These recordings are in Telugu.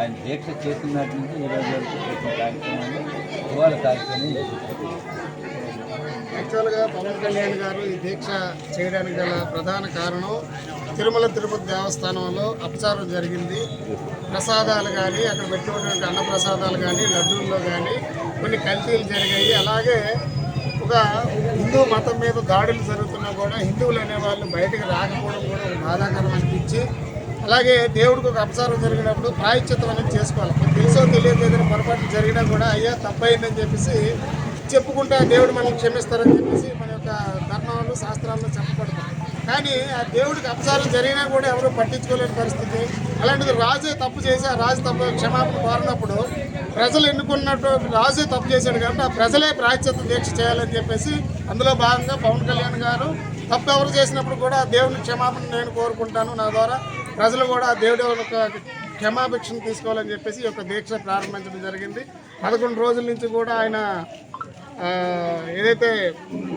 ఆయన దీక్ష చేసినటి నుంచి ఈ రోజు వరకు ప్రతి కార్యక్రమాన్ని ఇవాళ కార్యక్రమం యాక్చువల్గా పవన్ కళ్యాణ్ గారు ఈ దీక్ష చేయడానికి గల ప్రధాన కారణం తిరుమల తిరుపతి దేవస్థానంలో అపచారం జరిగింది. ప్రసాదాలు కానీ అక్కడ పెట్టినటువంటి అన్న ప్రసాదాలు కానీ లడ్డూల్లో కానీ కొన్ని కల్తీలు జరిగాయి. అలాగే ఒక హిందూ మతం మీద దాడులు జరుగుతున్నా కూడా హిందువులు అనేవాళ్ళు బయటకు రాకపోవడం కూడా ఒక బాధాకరం అనిపించి, అలాగే దేవుడికి ఒక అపచారం జరిగినప్పుడు ప్రాయశ్చిత్తం అనేది చేసుకోవాలి. తెలుసో తెలియదు ఏదైనా పొరపాటు జరిగినా కూడా అయ్యా తప్పైందని చెప్పేసి చెప్పుకుంటే దేవుడు మనల్ని క్షమిస్తారని చెప్పేసి మన యొక్క ధర్మాలు శాస్త్రాల్లో చెప్పబడతాం. కానీ ఆ దేవుడికి అపచారం జరిగినా కూడా ఎవరు పట్టించుకోలేని పరిస్థితి. అలాంటిది రాజే తప్పు చేసి ఆ రాజు తప్పు క్షమాపణ కోరినప్పుడు ప్రజలు ఎన్నుకున్నట్టు రాజే తప్పు చేశాడు కాబట్టి ఆ ప్రజలే ప్రాయశ్చిత్త దీక్ష చేయాలని చెప్పేసి అందులో భాగంగా పవన్ కళ్యాణ్ గారు తప్పు ఎవరు చేసినప్పుడు కూడా దేవుని క్షమాపణ నేను కోరుకుంటాను, నా ద్వారా ప్రజలు కూడా దేవుడి యొక్క క్షమాభిక్షను తీసుకోవాలని చెప్పేసి ఈ యొక్క దీక్ష ప్రారంభించడం జరిగింది. 11 రోజుల నుంచి కూడా ఆయన ఏదైతే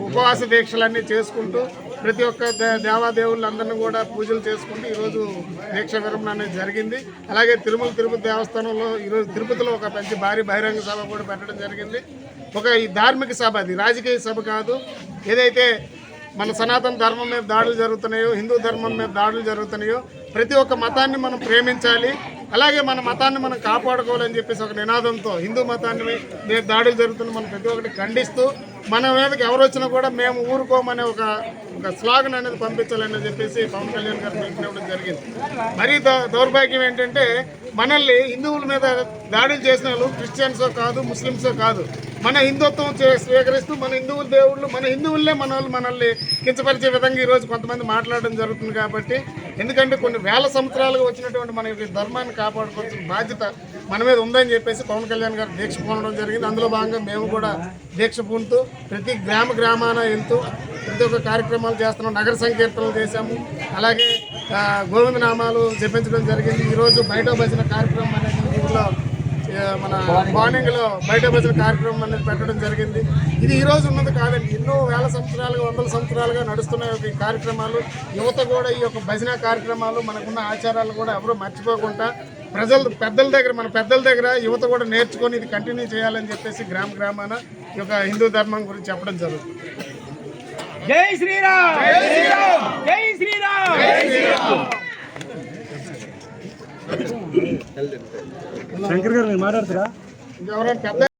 ఉపవాస దీక్షలన్నీ చేసుకుంటూ ప్రతి ఒక్క దేవాదేవులందరినీ కూడా పూజలు చేసుకుంటూ ఈరోజు దీక్ష విరమణ అనేది జరిగింది. అలాగే తిరుమల తిరుపతి దేవస్థానంలో ఈరోజు తిరుపతిలో ఒక భారీ బహిరంగ సభ కూడా పెట్టడం జరిగింది. ఈ ధార్మిక సభ, అది రాజకీయ సభ కాదు. ఏదైతే మన సనాతన ధర్మం మీద దాడులు జరుగుతున్నాయో, హిందూ ధర్మం మీద దాడులు జరుగుతున్నాయో, ప్రతి ఒక్క మతాన్ని మనం ప్రేమించాలి, అలాగే మన మతాన్ని మనం కాపాడుకోవాలని చెప్పేసి ఒక నినాదంతో హిందూ మతాన్ని మీద దాడులు జరుగుతున్న మనం ప్రతి ఒక్కటి ఖండిస్తూ మన మీదకి ఎవరు వచ్చినా కూడా మేము ఊరుకోమనే ఒక స్లోగన్ అనేది పంపించాలని చెప్పేసి పవన్ కళ్యాణ్ గారు పిలుపునివ్వడం జరిగింది. మరీ దౌర్భాగ్యం ఏంటంటే మనల్ని హిందువుల మీద దాడులు చేసిన వాళ్ళు క్రిస్టియన్సో కాదు, ముస్లిమ్సో కాదు, మన హిందుత్వం స్వీకరిస్తూ మన హిందువుల దేవుళ్ళు మన హిందువులే మనల్ని కించపరిచే విధంగా ఈరోజు కొంతమంది మాట్లాడడం జరుగుతుంది. కాబట్టి ఎందుకంటే కొన్ని వేల సంవత్సరాలుగా వచ్చినటువంటి మన ధర్మాన్ని కాపాడుకోవాల్సిన బాధ్యత మన మీద ఉందని చెప్పేసి పవన్ కళ్యాణ్ గారు దీక్ష పూనడం జరిగింది. అందులో భాగంగా మేము కూడా దీక్ష పూనుతూ ప్రతి గ్రామాన వెళ్తూ ప్రతి ఒక్క కార్యక్రమాలు చేస్తున్నాం. నగర సంకీర్తనలు చేశాము, అలాగే గోవింద నామాలు జపించడం జరిగింది. ఈరోజు బయట భజన కార్యక్రమం అనేది ఊళ్ళో మన మార్నింగ్లో బయట భజన కార్యక్రమం అనేది పెట్టడం జరిగింది. ఇది ఈరోజు ఉన్నది కాదండి, ఎన్నో వేల సంవత్సరాలుగా 100 సంవత్సరాలుగా నడుస్తున్న ఈ కార్యక్రమాలు. యువత కూడా ఈ యొక్క భజన కార్యక్రమాలు మనకున్న ఆచారాలు కూడా ఎవరూ మర్చిపోకుండా మన పెద్దల దగ్గర యువత కూడా నేర్చుకొని ఇది కంటిన్యూ చేయాలని చెప్పేసి గ్రామాన ఈ యొక్క హిందూ ధర్మం గురించి చెప్పడం జరుగుతుంది. జై శ్రీరామ్, జై శ్రీరామ్, జై శ్రీరామ్, జై శ్రీరామ్. శంకర్ గారు మాట్లాడతారా?